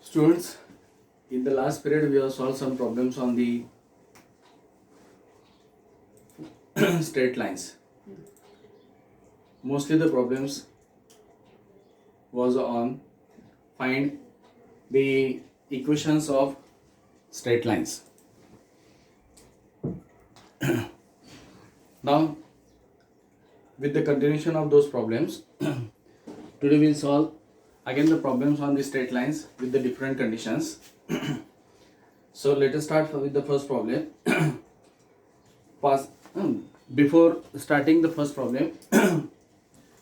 Students, in the last period, we have solved some problems on the straight lines. Mostly the problems was on find the equations of straight lines. Now, with the continuation of those problems, today we'll solve again the problems on the straight lines with the different conditions. So let us start with the first problem. Before starting the first problem,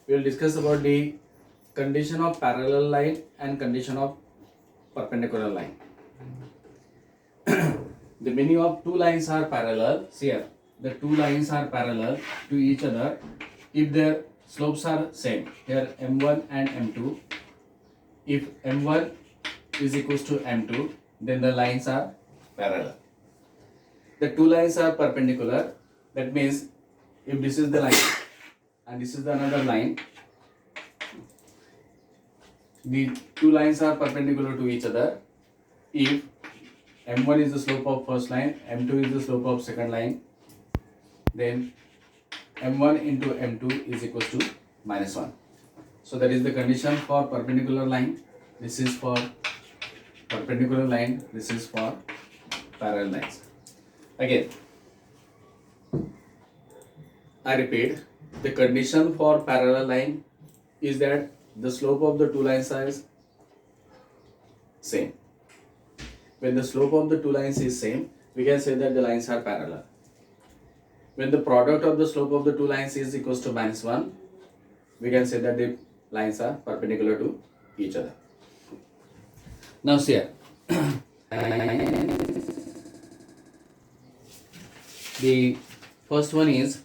we will discuss about the condition of parallel line and condition of perpendicular line. The meaning of two lines are parallel. See here, the two lines are parallel to each other if their slopes are same. Here m1 and m2. If m1 is equals to m2, then the lines are parallel. The two lines are perpendicular. That means if this is the line and this is the another line, the two lines are perpendicular to each other if m1 is the slope of first line, m2 is the slope of second line, then m1 into m2 is equals to -1. So that is the condition for perpendicular line. This is for perpendicular line, this is for parallel lines. Again, I repeat, the condition for parallel line is that the slope of the two lines is same. When the slope of the two lines is same, we can say that the lines are parallel. When the product of the slope of the two lines is equals to -1, we can say that the lines are perpendicular to each other. Now see here. The first one is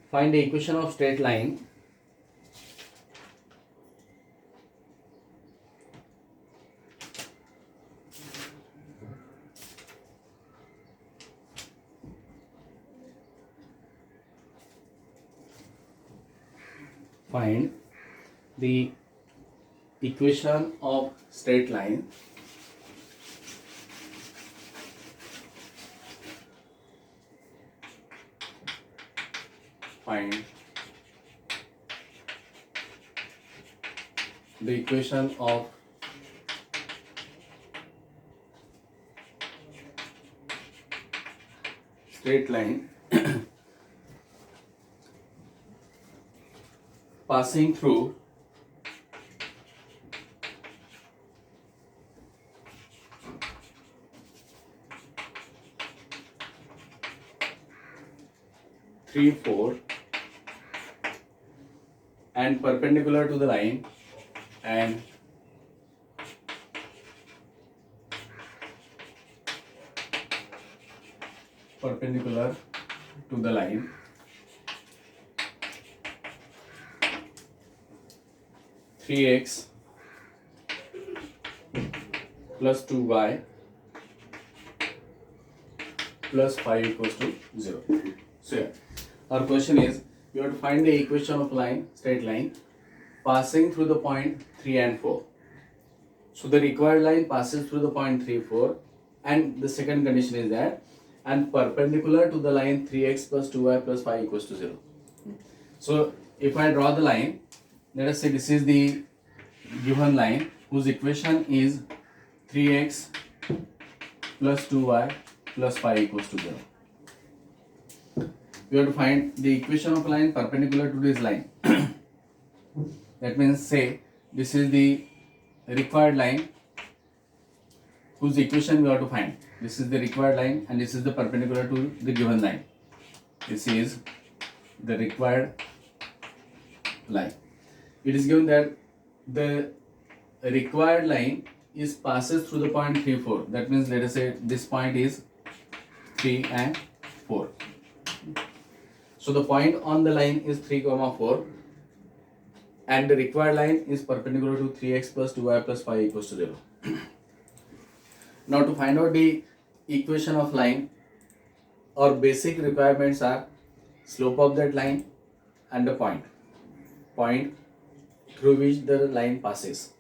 find the equation of straight line find the equation of straight line find the equation of straight line passing through three, 4 and perpendicular to the line and perpendicular to the line three x plus 2y plus 5 equals to 0. So yeah, our question is you have to find the equation of line, straight line passing through the point 3 and 4. So the required line passes through the point 3, 4 and the second condition is that and perpendicular to the line 3x plus 2y plus 5 equals to 0. So if I draw the line, let us say this is the given line whose equation is 3x plus 2y plus 5 equals to 0. We have to find the equation of a line perpendicular to this line. That means say this is the required line whose equation we have to find. This is the required line and this is the perpendicular to the given line. This is the required line. It is given that the required line is passes through the point 3, 4. That means let us say this point is 3 and 4. So the point on the line is 3, 4. and the required line is perpendicular to 3x plus 2y plus 5 equals to 0. Now to find out the equation of line, our basic requirements are slope of that line and the point through which the line passes.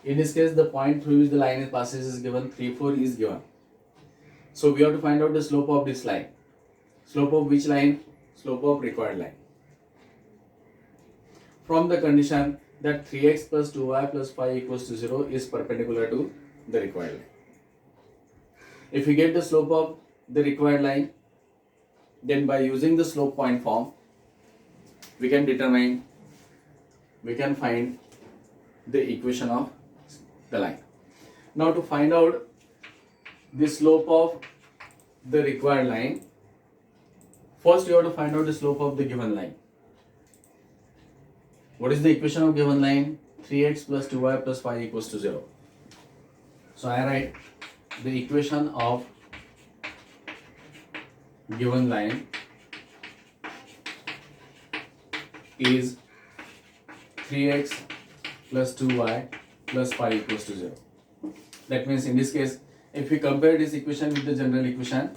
In this case, the point through which the line passes is given, 3, 4 is given. So we have to find out the slope of this line. Slope of which line? Slope of required line. From the condition that 3x plus 2y plus 5 equals to 0 is perpendicular to the required line. If we get the slope of the required line, then by using the slope point form, we can find the equation of the line. Now to find out the slope of the required line, first you have to find out the slope of the given line. What is the equation of given line? 3x plus 2y plus 5 equals to 0. So I write the equation of given line is 3x plus 2y plus 5 equals to 0. That means in this case, if we compare this equation with the general equation,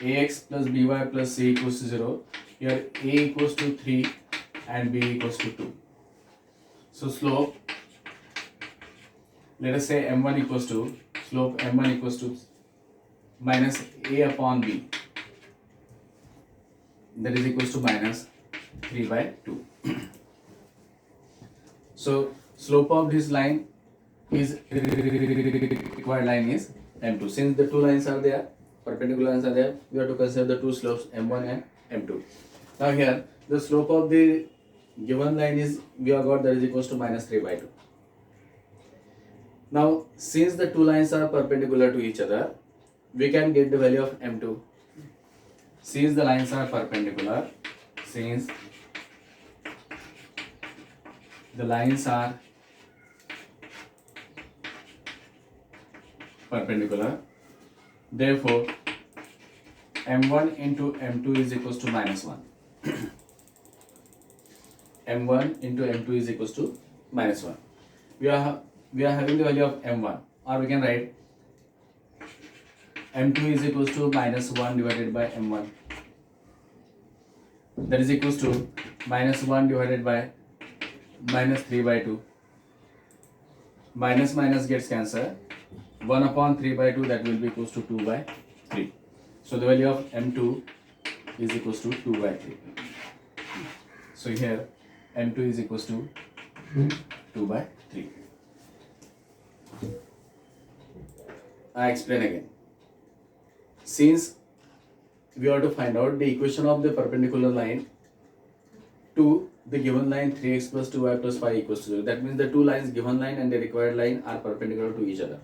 ax plus by plus c equals to 0, here a equals to 3 and b equals to 2. So slope, let us say m1 equals to, slope m1 equals to minus a upon b, that is equals to minus 3 by 2. So slope of this line is required line is m2. Since the two lines are there, perpendicular lines are there, we have to consider the two slopes m1 and m2. Now here the slope of the given line is, we have got that is equals to minus 3 by 2. Now since the two lines are perpendicular to each other, we can get the value of m2. Since the lines are perpendicular, since the lines are perpendicular, therefore m1 into m2 is equals to minus 1. m1 into m2 is equals to minus 1. We are having the value of m1, or we can write m2 is equals to minus 1 divided by m1. That is equals to minus 1 divided by minus 3 by 2. Minus minus gets cancelled. 1 upon 3 by 2, that will be equals to 2 by 3. So the value of m2 is equals to 2 by 3. So here m2 is equals to 2 by 3. I explain again. Since we have to find out the equation of the perpendicular line to the given line 3x plus 2y plus 5 equals to 0. That means the two lines, given line and the required line, are perpendicular to each other.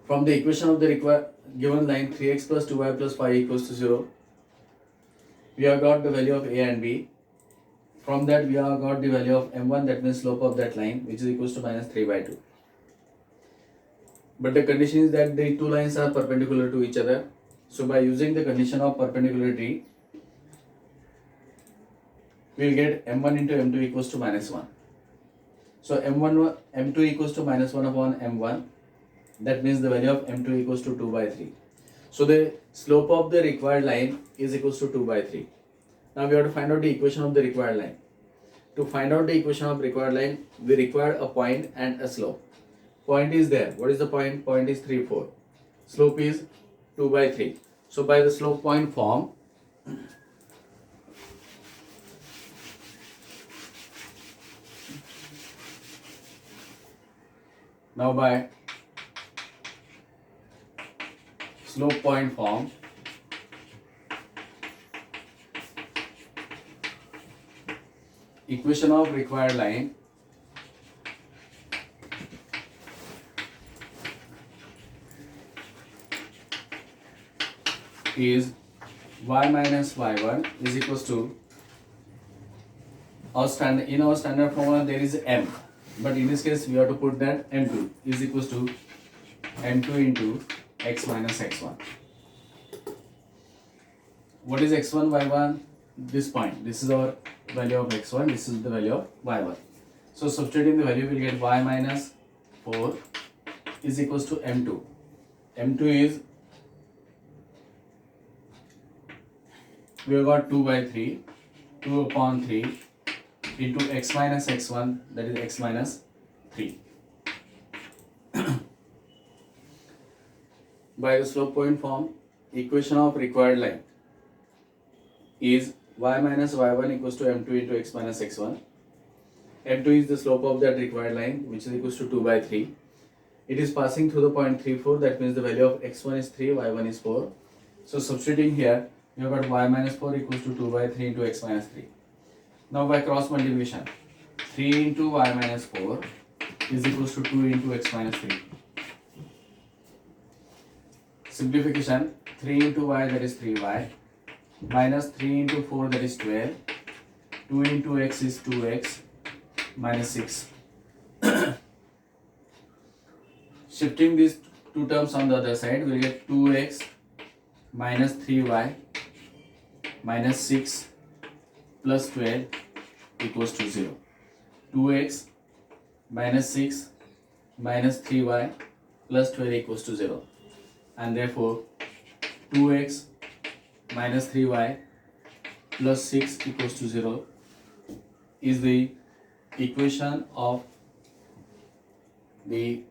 From the equation of the given line 3x plus 2y plus 5 equals to 0, we have got the value of a and b. From that we have got the value of m1, that means slope of that line, which is equals to minus 3 by 2. But the condition is that the two lines are perpendicular to each other. So by using the condition of perpendicularity, we will get m1 into m2 equals to minus 1. So m2 equals to minus 1 upon m1. That means the value of m2 equals to 2 by 3. So the slope of the required line is equals to 2 by 3. Now we have to find out the equation of the required line. To find out the equation of required line, we require a point and a slope. Point is there. What is the point? Point is 3, 4. Slope is 2 by 3. So by the slope point form, now by slope point form, equation of required line is y minus y1 is equals to, in our standard formula there is m, but in this case we have to put that m2 is equals to m2 into x minus x1. What is x1 y1? This point. This is our value of x1, this is the value of y1. So substituting the value, we will get y minus 4 is equals to m2. m2 is, we have got 2 by 3, 2 upon 3 into x minus x1, that is x minus 3. By the slope point form, equation of required line is y minus y1 equals to m2 into x minus x1. m2 is the slope of that required line, which is equals to 2 by 3. It is passing through the point 3, 4, that means the value of x1 is 3, y1 is 4. So substituting here, you have got y minus 4 equals to 2 by 3 into x minus 3. Now by cross multiplication, 3 into y minus 4 is equals to 2 into x minus 3. Simplification, 3 into y, that is 3y, minus 3 into 4, that is 12, 2 into x is 2x, minus 6. Shifting these two terms on the other side, we will get 2x minus 3y minus 6 plus 12 equals to 0. 2x minus 6 minus 3y plus 12 equals to 0. And therefore 2x minus 3y plus 6 equals to 0 is the equation of the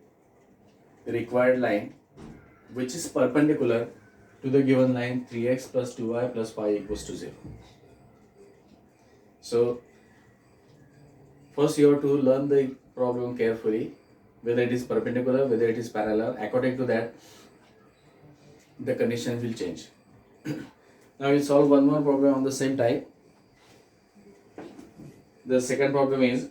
required line which is perpendicular to the given line 3x plus 2y plus 5 equals to 0. So first you have to learn the problem carefully, whether it is perpendicular, whether it is parallel. According to that, the condition will change. Now we'll solve one more problem on the same type. The second problem is,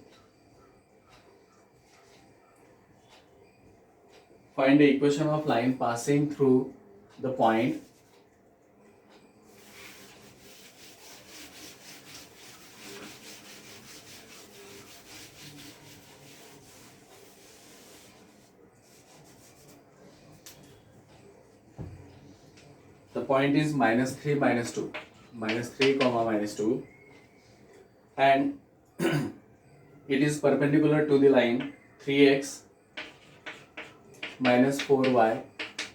find the equation of line passing through the point is minus 3 minus 2, minus 3 comma minus 2, and it is perpendicular to the line 3x minus 4y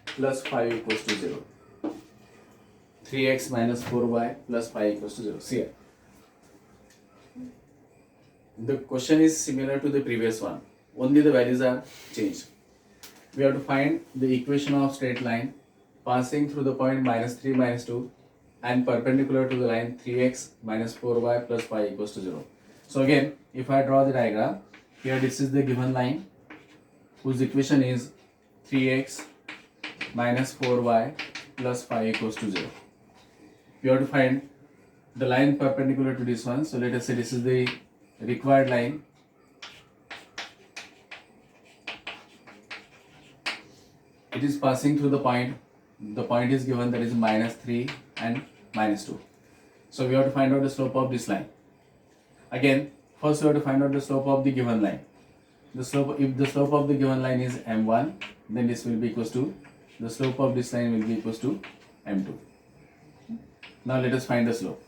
plus 5 equals to 0. 3x minus 4y plus 5 equals to 0. See here. The question is similar to the previous one, only the values are changed. We have to find the equation of straight line passing through the point minus 3 minus 2 and perpendicular to the line 3x minus 4y plus 5 equals to 0. So again, if I draw the diagram, here this is the given line whose equation is 3x minus 4y plus 5 equals to 0. We have to find the line perpendicular to this one. So let us say this is the required line. It is passing through the point. The point is given, that is minus 3 and minus 2. So we have to find out the slope of this line. Again, first we have to find out the slope of the given line. The slope, if the slope of the given line is m1, then this will be equals to, the slope of this line will be equals to m2. Now let us find the slope.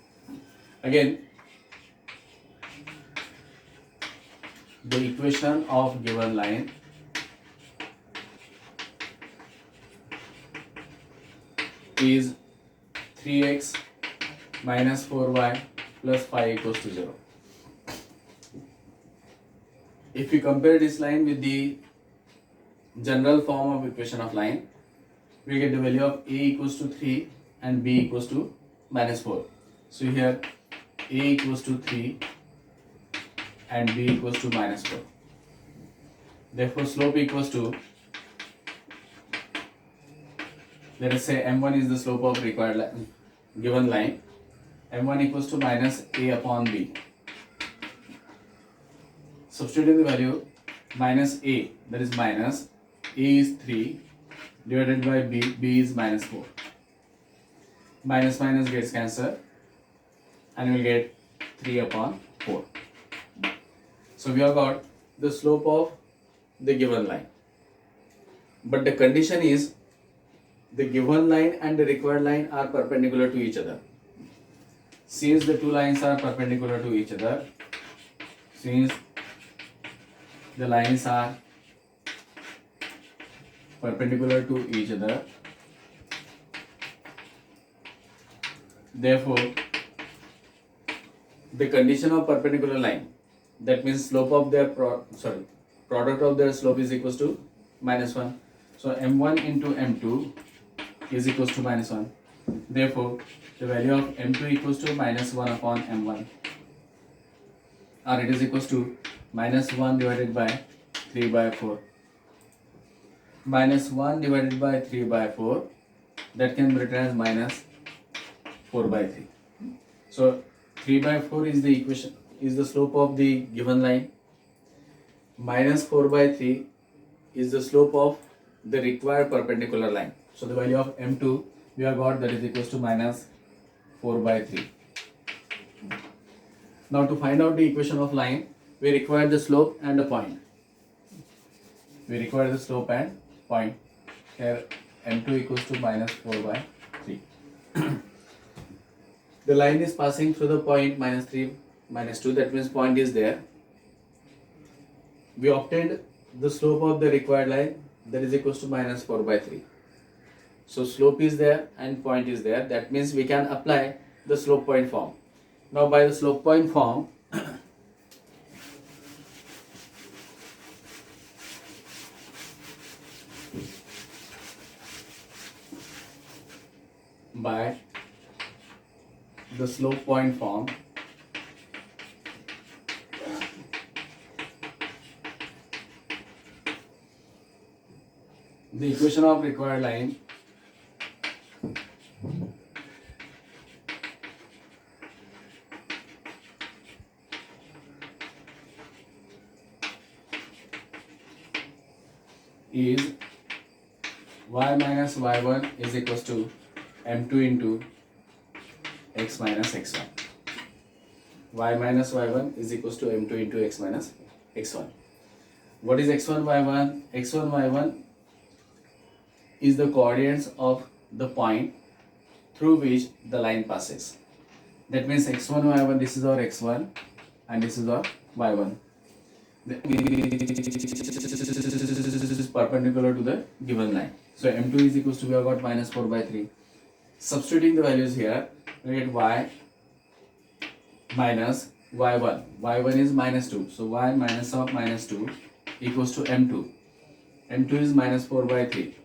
Again, the equation of given line is 3x minus 4y plus 5 equals to 0. If you compare this line with the general form of equation of line, we get the value of a equals to 3 and b equals to minus 4. So here a equals to 3 and b equals to minus 4. Therefore slope equals to, let us say m1 is the slope of required line, given line. m1 equals to minus a upon b. Substituting the value minus a, that is minus a is 3 divided by b is minus 4. Minus minus gets cancelled and we will get 3 upon 4. So we have got the slope of the given line. But the condition is the given line and the required line are perpendicular to each other. since the two lines are perpendicular to each other, since the lines are perpendicular to each other, therefore the condition of perpendicular line, that means slope of their product of their slope is equals to -1. So m1 into m2 is equals to -1. Therefore the value of m2 equals to -1 upon m1, or it is equals to -1 divided by 3 by 4. -1 divided by 3 by 4, that can be written as -4 by 3. So 3 by 4 is the equation, is the slope of the given line. -4 by 3 is the slope of the required perpendicular line. So the value of m2 we have got, that is equals to -4 by 3. Now to find out the equation of line, we require the slope and the point. We require the slope and point. Here m2 equals to -4 by 3. The line is passing through the point -3, -2, that means point is there. We obtained the slope of the required line, that is equals to -4 by 3. So slope is there and point is there, that means we can apply the slope point form. Now by the slope point form, by the slope point form, the equation of required line is y minus y1 is equals to m2 into x minus x1. Y minus y1 is equals to m2 into x minus x1. What is x1 y1? x1 y1 is the coordinates of the point through which the line passes. That means x1 y1, this is our x1 and this is our y1. This is perpendicular to the given line. So m2 is equals to, we have got -4 by 3. Substituting the values here, we get y minus y1. y1 is -2. So y minus of -2 equals to m2. m2 is -4 by 3.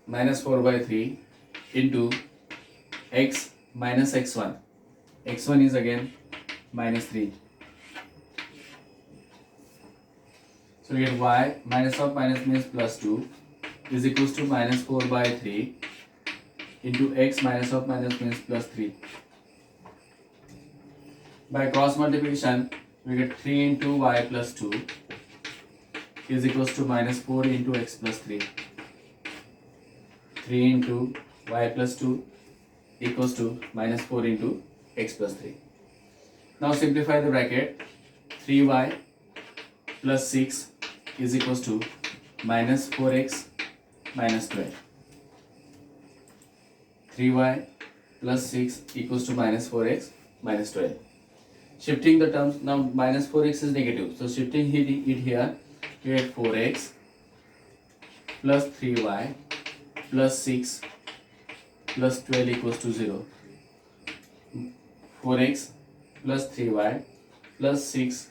-4 by 3 into x minus x1. x1 is again -3. So we get y minus of minus means +2 is equals to -4 by 3 into x minus of minus means +3. By cross multiplication, we get 3 into y plus 2 is equals to -4 into x plus 3. 3 into y plus 2 equals to -4 into x plus 3. Now simplify the bracket. 3y plus 6 is equals to -4x minus 12. 3y plus 6 equals to -4x minus 12. Shifting the terms, now -4x is negative, so shifting it here, we get 4x plus 3y plus 6 plus 12 equals to 0. 4x plus 3y plus 6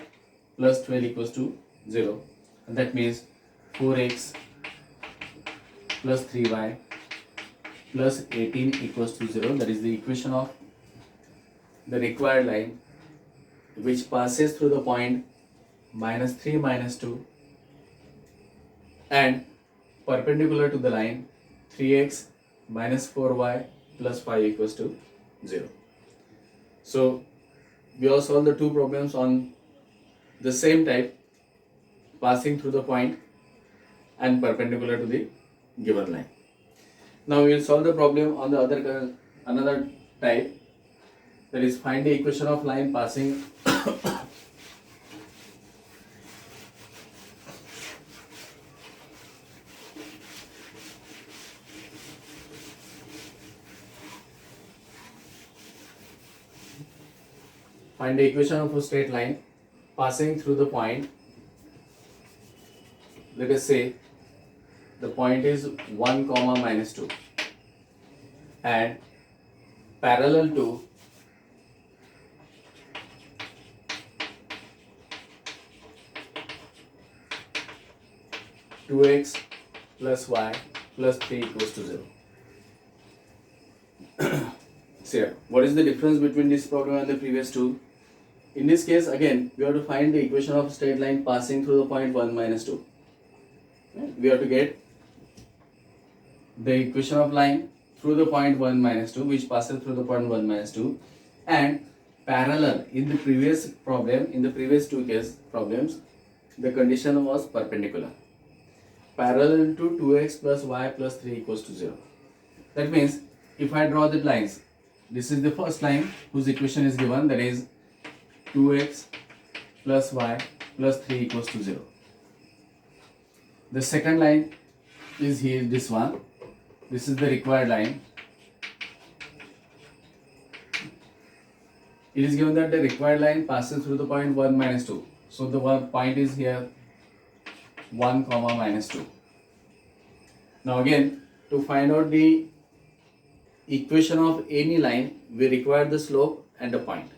plus 12 equals to 0. And that means 4x plus 3y plus 18 equals to 0. That is the equation of the required line which passes through the point -3, -2 and perpendicular to the line 3x minus 4y plus 5 equals to 0. So we have solved the two problems on the same type, passing through the point and perpendicular to the given line. Now we will solve the problem on the another type, that is find the equation of line passing find the equation of a straight line passing through the point. Let us say the point is 1 comma minus 2 and parallel to two x plus y plus 3 equals to 0. So here, what is the difference between this problem and the previous two? In this case, again, we have to find the equation of a straight line passing through the point 1 minus 2. We have to get the equation of line through the point 1 minus 2, which passes through the point 1 minus 2, and parallel. In the previous problem, in the previous two case problems, the condition was perpendicular. Parallel to 2x plus y plus 3 equals to 0. That means if I draw the lines, this is the first line whose equation is given, that is 2x plus y plus 3 equals to 0. The second line is here, this one. This is the required line. It is given that the required line passes through the point 1 minus 2. So the one point is here 1 comma minus 2. Now again, to find out the equation of any line, we require the slope and the point.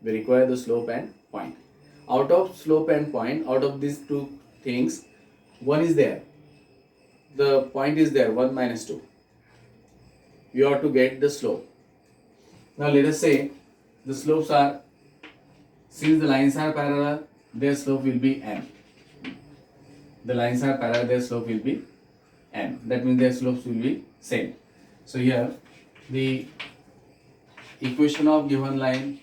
We require the slope and point. Out of slope and point, out of these two things, one is there. The point is there, 1 minus 2. You have to get the slope. Now let us say the slopes are, since the lines are parallel, their slope will be m. The lines are parallel, their slope will be m. That means their slopes will be same. So here the equation of given line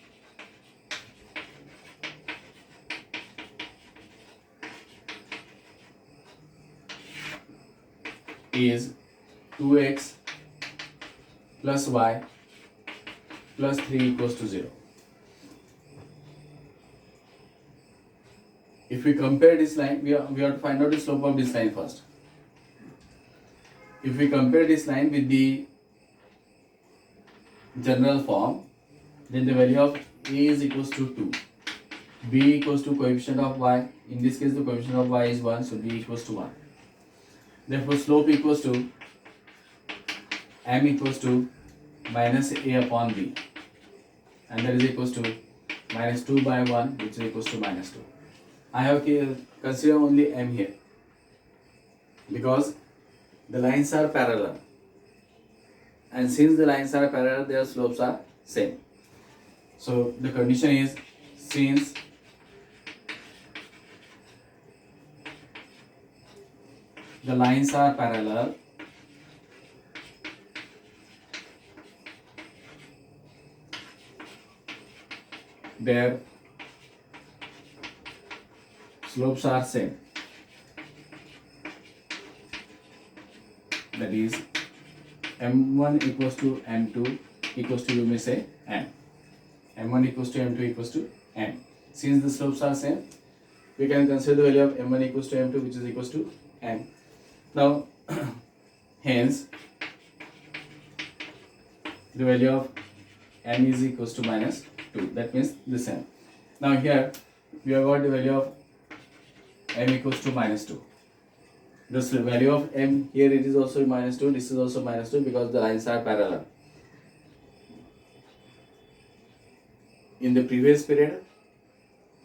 is 2x plus y plus 3 equals to 0. If we compare this line, we have to find out the slope of this line first. If we compare this line with the general form, then the value of a is equals to 2, b equals to coefficient of y. In this case, the coefficient of y is 1, so b equals to 1. Therefore, slope equals to m equals to minus a upon b, and that is equals to minus 2 by 1, which is equals to minus 2. I have considered only m here because the lines are parallel, and since the lines are parallel, their slopes are same. So the condition is, since the lines are parallel, their slopes are same. That is m1 equals to m2 equals to, you may say, m. m1 equals to m2 equals to m. Since the slopes are same, we can consider the value of m1 equals to m2, which is equals to m. Now, hence, the value of m is equals to minus 2. That means the same. Now here, we have got the value of m equals to minus 2. This value of m here, it is also minus 2, this is also minus 2 because the lines are parallel. In the previous period,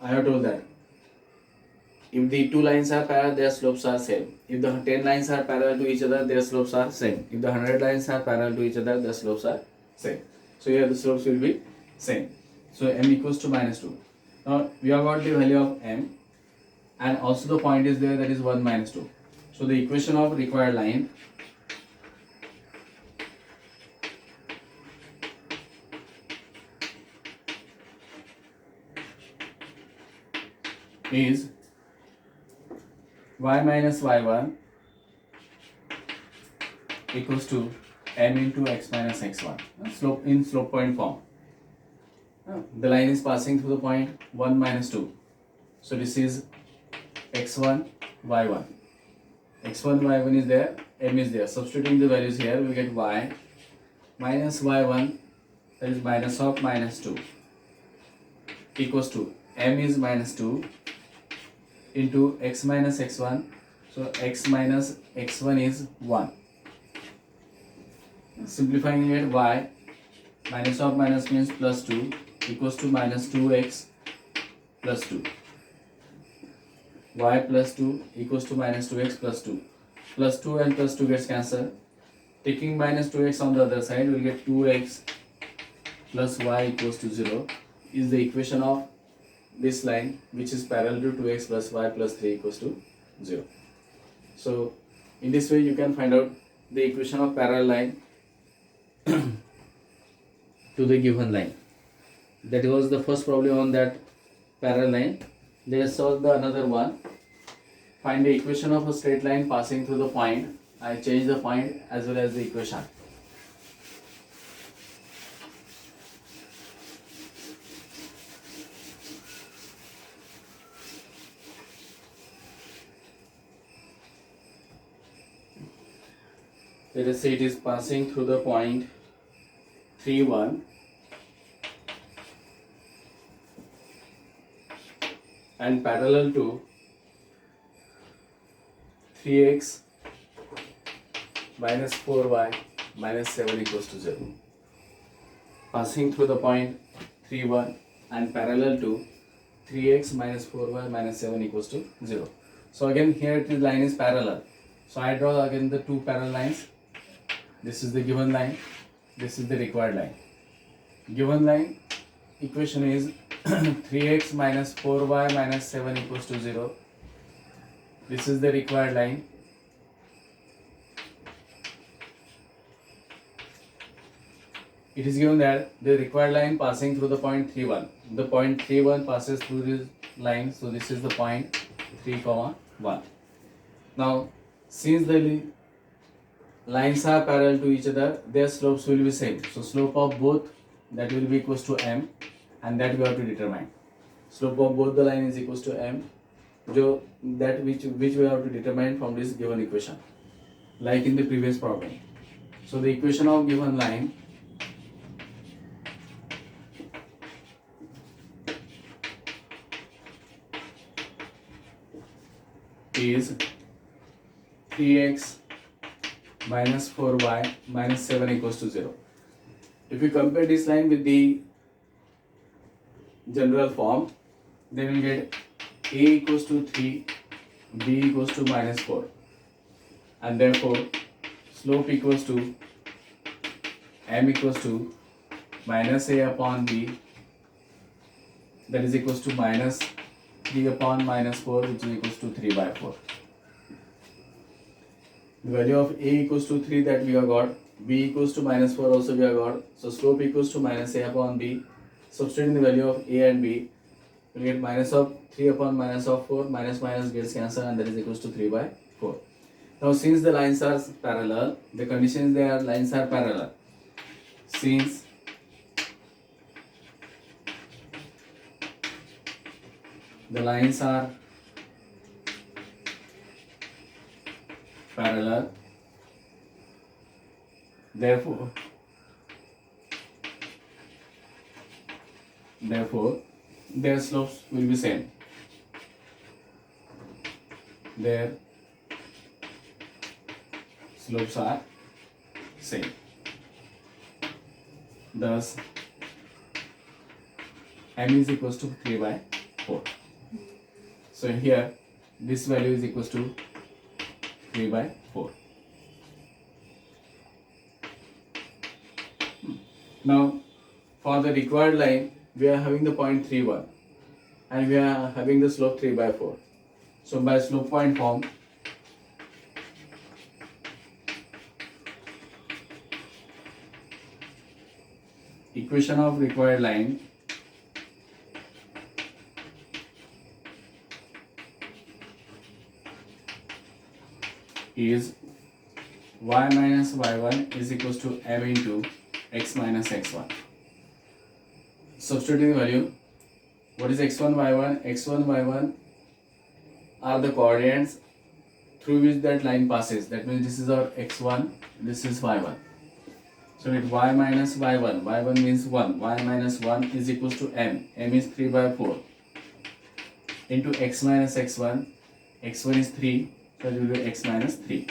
I have told that if the two lines are parallel, their slopes are same. If the 10 lines are parallel to each other, their slopes are same. If the 100 lines are parallel to each other, their slopes are same. So here the slopes will be same. So m equals to minus 2. Now we have got the value of m, and also the point is there, that is 1 minus 2. So the equation of required line is y minus y1 equals to m into x minus x1, slope in slope point form. The line is passing through the point 1 minus 2. So this is x1, y1. x1, y1 is there, m is there. Substituting the values here, we get y minus y1 that is minus of minus 2 equals to m is minus 2 into x minus x1. So x minus x1 is 1. Simplifying it, y minus of minus means plus 2 equals to minus 2x plus 2. Y plus 2 equals to minus 2x plus 2. Plus 2 and plus 2 gets cancelled. Taking minus 2x on the other side, we'll get 2x plus y equals to 0 is the equation of this line, which is parallel to 2x plus y plus 3 equals to 0. So in this way you can find out the equation of parallel line to the given line. That was the first problem on that parallel line. Let us solve the another one. Find the equation of a straight line passing through the point. I change the point as well as the equation. Let us say it is passing through the point 3, 1 and parallel to 3x minus 4y minus 7 equals to 0. Passing through the point 3, 1 and parallel to 3x minus 4y minus 7 equals to 0. So again here the line is parallel. So I draw again the two parallel lines. This is the given line, this is the required line. Given line equation is 3x minus 4y minus 7 equals to 0. This is the required line. It is given that the required line passing through the point 3, 1. The point 3, 1 passes through this line, so this is the point 3, 1. Now, since the lines are parallel to each other, their slopes will be same. So slope of both that will be equals to m, and that we have to determine. Slope of both the line is equals to m, that which we have to determine from this given equation, like in the previous problem. So the equation of given line is 3x minus 4y minus 7 equals to 0. If you compare this line with the general form, then we get a equals to 3, b equals to minus 4, and therefore slope equals to m equals to minus a upon b, that is equals to minus 3 upon minus 4, which is equals to 3 by 4. The value of a equals to 3 that we have got, b equals to minus 4 also we have got. So slope equals to minus a upon b. Substituting the value of a and b, we get minus of 3 upon minus of 4, minus minus gets cancelled, and that is equals to 3 by 4. Now since the lines are parallel, the condition is their lines are parallel. Since the lines are parallel, therefore their slopes will be same. Their slopes are same. Thus m is equals to 3 by 4. So here this value is equals to 3 by 4. Now for the required line, we are having the point 3, 1 and we are having the slope 3 by 4. So by slope point form, equation of required line is y minus y1 is equals to m into x minus x1. Substituting the value, what is x1, y1? x1, y1 are the coordinates through which that line passes. That means this is our x1, this is y1. So with y minus y1, y1 means 1, y minus 1 is equals to m, m is 3 by 4 into x minus x1, x1 is 3, so it will be x minus 3.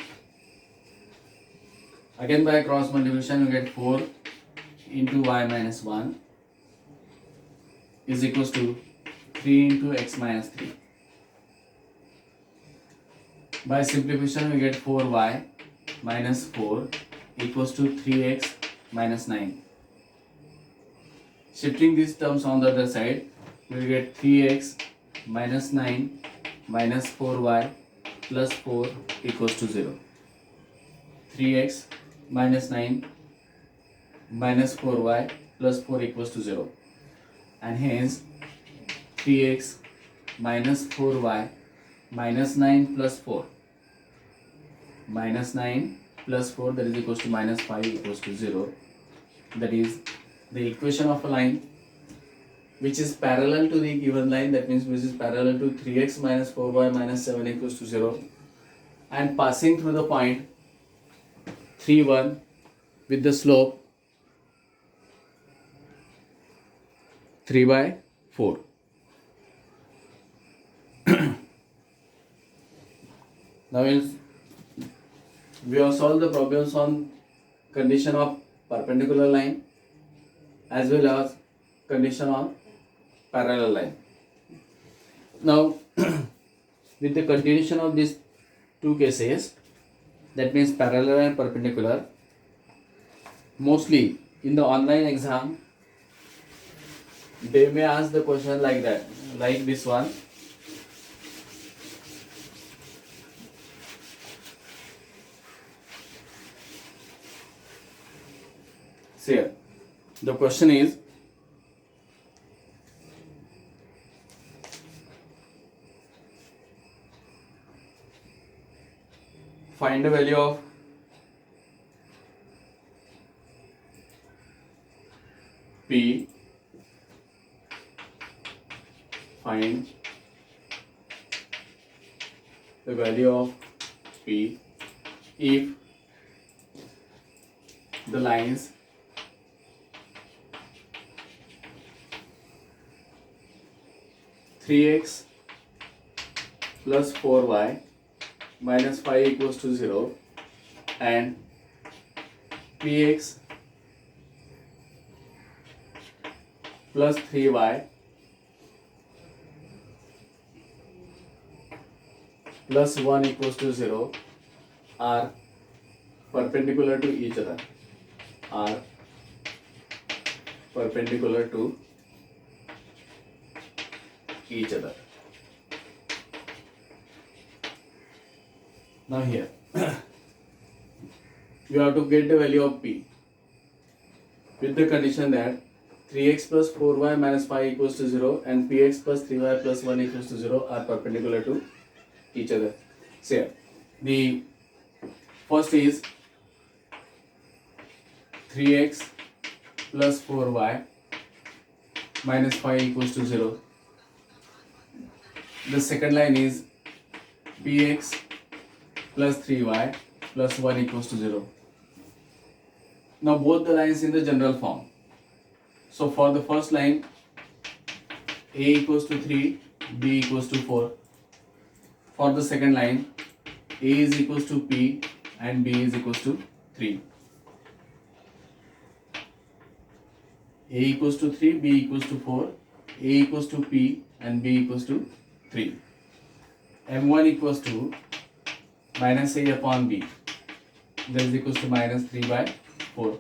Again by cross multiplication you get 4 into y minus 1 is equals to 3 into x minus 3. By simplification we get 4y minus 4 equals to 3x minus 9. Shifting these terms on the other side, we will get 3x minus 9 minus 4y plus 4 equals to 0. 3x minus 9 minus 4y plus 4 equals to 0. And hence 3x minus 4y minus 9 plus 4 minus 9 plus 4, that is equals to minus 5 equals to 0. That is the equation of a line which is parallel to the given line, that means which is parallel to 3x minus 4y minus 7 equals to 0, and passing through the point 3, 1 with the slope 3 by 4. Now we have solved the problems on condition of perpendicular line as well as condition on parallel line. Now with the continuation of these two cases, that means parallel and perpendicular, mostly in the online exam they may ask the question like that, like this one. See here, the question is find the value of P, find the value of P if the lines three x plus 4y minus 5 equals to 0 and px plus 3y plus 1 equals to 0 are perpendicular to each other, are perpendicular to each other. Now here you have to get the value of P with the condition that 3x plus 4y minus 5 equals to 0 and px plus 3y plus 1 equals to 0 are perpendicular to each other. So here, the first is 3x plus 4y minus 5 equals to 0. The second line is px plus 3y plus 1 equals to 0. Now both the lines in the general form. So for the first line, a equals to 3, b equals to 4. For the second line, a is equals to p and b is equals to 3. A equals to 3, b equals to 4, a equals to p and b equals to 3. m1 equals to minus a upon b, that is equals to minus 3 by 4.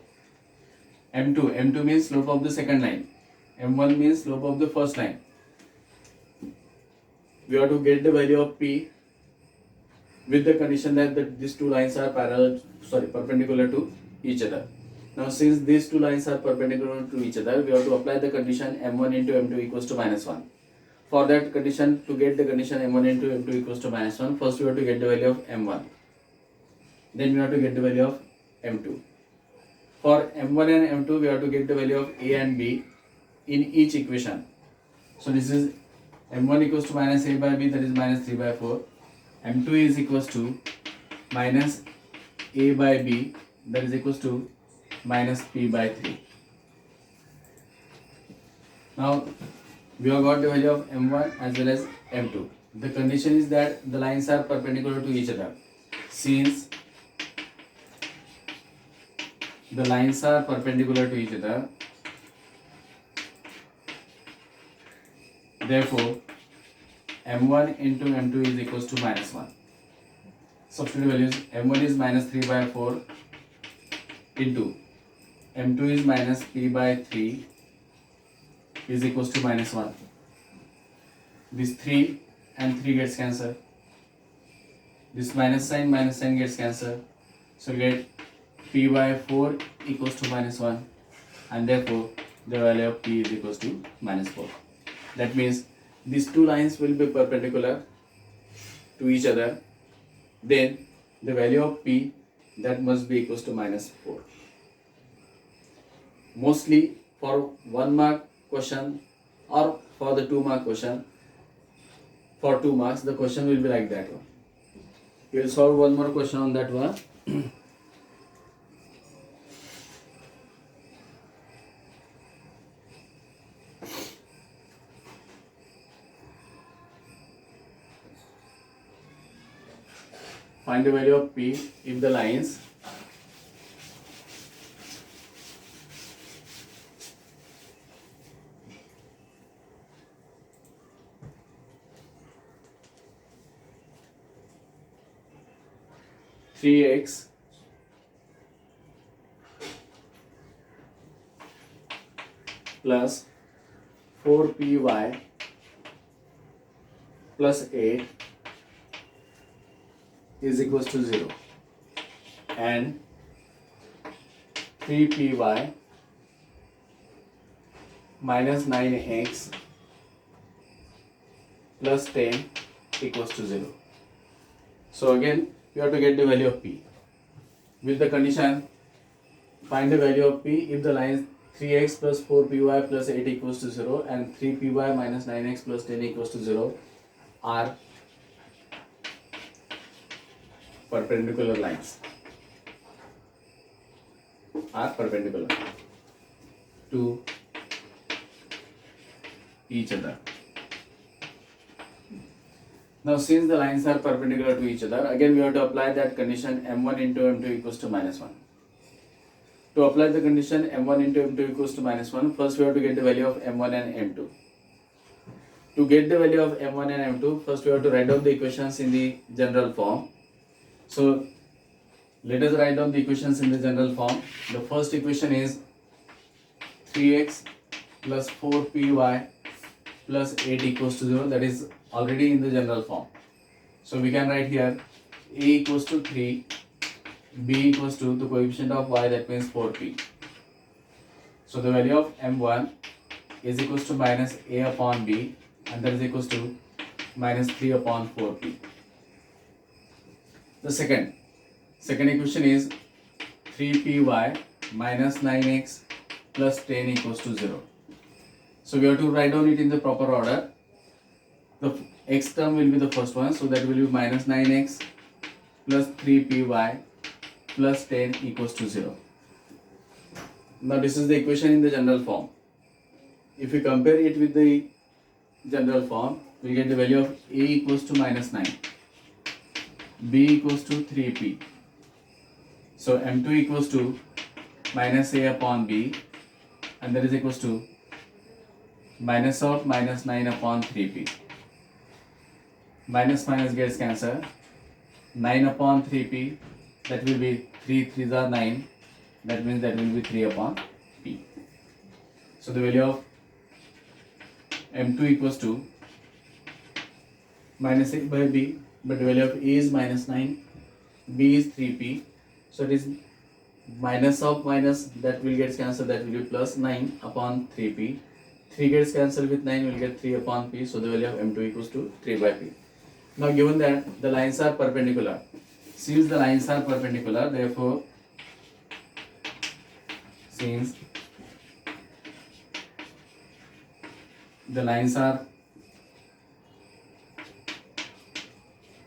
m2 means slope of the second line, m1 means slope of the first line. We have to get the value of p with the condition that these two lines are perpendicular to each other. Now since these two lines are perpendicular to each other, we have to apply the condition m1 into m2 equals to minus 1. For that condition, to get the condition m1 into m2 equals to minus 1, first we have to get the value of m1. Then we have to get the value of m2. For m1 and m2, we have to get the value of a and b in each equation. So this is m1 equals to minus a by b, that is minus 3 by 4. m2 is equals to minus a by b, that is equals to minus p by 3. Now we have got the value of m1 as well as m2. The condition is that the lines are perpendicular to each other. Since the lines are perpendicular to each other, therefore m1 into m2 is equals to minus 1. Substitute values, m1 is minus 3 by 4 into m2 is minus p by 3 is equals to minus 1. This 3 and 3 gets cancelled. This minus sign gets cancelled. So we get p by 4 equals to minus 1, and therefore the value of p is equals to minus 4. That means these two lines will be perpendicular to each other. Then the value of p that must be equals to minus 4. Mostly for 1 mark question or for the 2 mark question, for 2 marks the question will be like that one. We will solve one more question on that one. Find the value of p if the lines three x plus 4py plus 8 is equals to 0, and 3py minus 9x plus 10 equals to 0. So again you have to get the value of p. With the condition, find the value of p if the lines 3x plus 4py plus 8 equals to 0 and 3py minus 9x plus 10 equals to 0 are perpendicular lines. Are perpendicular to each other. Now since the lines are perpendicular to each other, again we have to apply that condition m1 into m2 equals to minus 1. To apply the condition m1 into m2 equals to minus 1, first we have to get the value of m1 and m2. To get the value of m1 and m2, first we have to write down the equations in the general form. So let us write down the equations in the general form. The first equation is 3x plus 4py plus 8 equals to 0, that is already in the general form. So we can write here a equals to 3, b equals to the coefficient of y, that means 4p. So the value of m1 is equals to minus a upon b, and that is equals to minus 3 upon 4p. The second equation is 3py minus 9x plus 10 equals to 0. So we have to write down it in the proper order. The x term will be the first one, so that will be minus 9x plus 3py plus 10 equals to 0. Now this is the equation in the general form. If we compare it with the general form, we get the value of a equals to minus 9, b equals to 3p. So m2 equals to minus a upon b, and that is equals to minus of minus 9 upon 3p. Minus minus gets cancelled. 9 upon 3p, that will be 3 3s are 9, that means that will be 3 upon p. So the value of m2 equals to minus a by b, but the value of a is minus 9, b is 3p, so it is minus of minus, that will get cancelled, that will be plus 9 upon 3p. 3 gets cancelled with 9, will get 3 upon p, so the value of m2 equals to 3 by p. Now given that the lines are perpendicular, since the lines are perpendicular, therefore since the lines are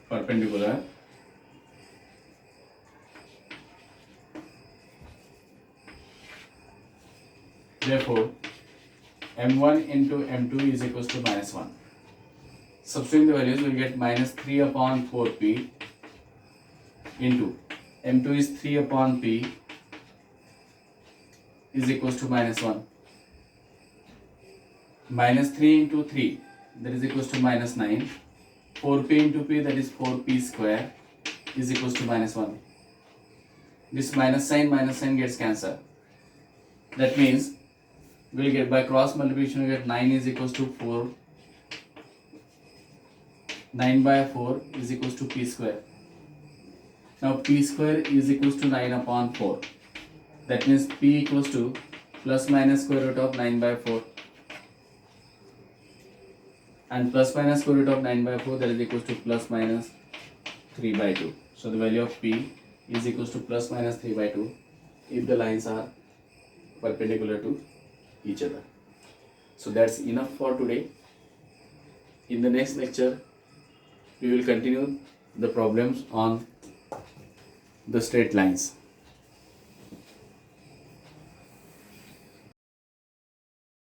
perpendicular, Therefore, m1 into m2 is equals to minus 1. Substituting the values, we'll get minus 3 upon 4p into m2 is 3 upon p is equals to minus 1. Minus 3 into 3, that is equals to minus 9. 4p into p, that is 4p square, is equals to minus 1. This minus sign gets cancelled. That means we'll get by cross multiplication, we get 9 is equals to 4. 9 by 4 is equals to p square. Now p square is equals to 9 upon 4. That means p equals to plus minus square root of 9 by 4. And plus minus square root of 9 by 4, that is equals to plus minus 3 by 2. So the value of p is equals to plus minus 3 by 2 if the lines are perpendicular to each other. So that's enough for today. In the next lecture, we will continue the problems on the straight lines.